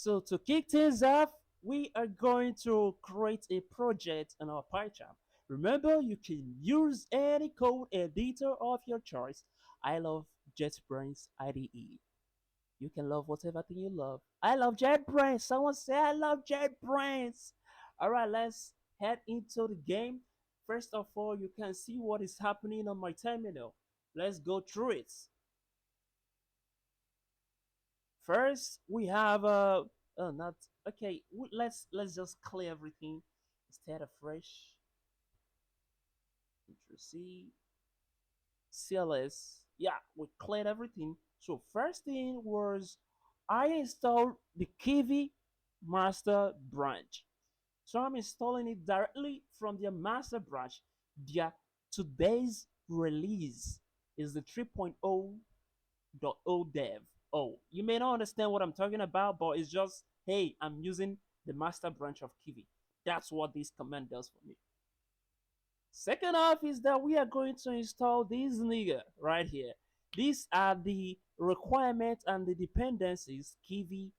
So to kick things off, we are going to create a project in our PyCharm. Remember, you can use any code editor of your choice. I love JetBrains IDE. You can love whatever thing you love. I love JetBrains. Someone say I love JetBrains. All right, let's head into the game. First of all, you can see what is happening on my terminal. Let's go through it. First, we have not okay. Let's just clear everything instead of fresh. Control C, CLS. Yeah, we cleared everything. So first thing was I installed the Kiwi master branch. So I'm installing it directly from their master branch. Their today's release is the 3.0.0 dev. Oh, you may not understand what I'm talking about, but it's just, hey, I'm using the master branch of Kiwi. That's what this command does for me. Second off is that we are going to install this nigga right here. These are the requirements and the dependencies Kiwi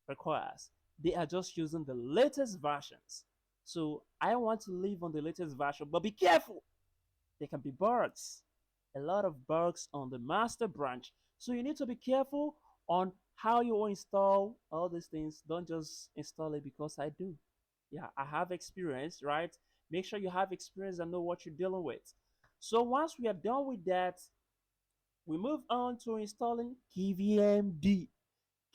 requires. They are just using the latest versions. So I want to live on the latest version, but be careful. There can be bugs. A lot of bugs on the master branch. So you need to be careful on how you install all these things. Don't just install it because I do. Yeah, I have experience, right? Make sure you have experience and know what you're dealing with. So once we are done with that, we move on to installing KVMD.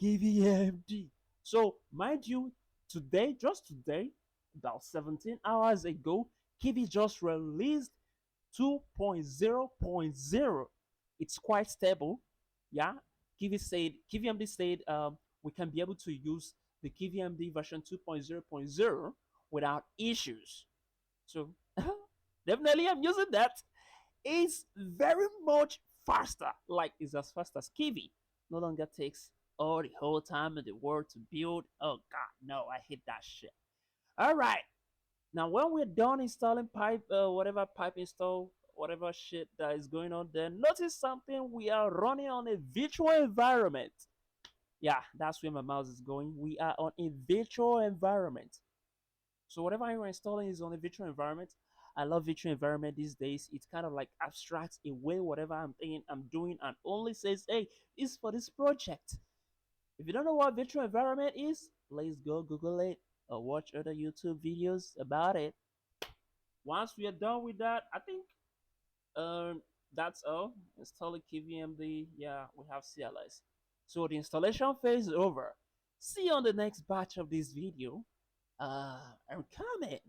KVMD. So mind you, today, just today, about 17 hours ago, Kiwi just released 2.0.0. It's quite stable. Yeah. KiwiMD said we can be able to use the KiwiMD version 2.0.0 without issues. So definitely I'm using that. It's very much faster. Like it's as fast as Kiwi. No longer takes all the whole time in the world to build. Oh god, no, I hate that shit. All right. Now, when we're done installing pipe, whatever pipe install, whatever shit that is going on there, notice something. We are running on a virtual environment. Yeah, that's where my mouse is going. We are on a virtual environment. So whatever you're installing is on a virtual environment. I love virtual environment these days. It kind of like abstracts away whatever I'm thinking I'm doing and only says, hey, it's for this project. If you don't know what virtual environment is, please go Google it or watch other YouTube videos about it. Once we are done with that, I think um that's all. Installing KVMD, yeah, we have CLS. So the installation phase is over. See you on the next batch of this video. I'm coming.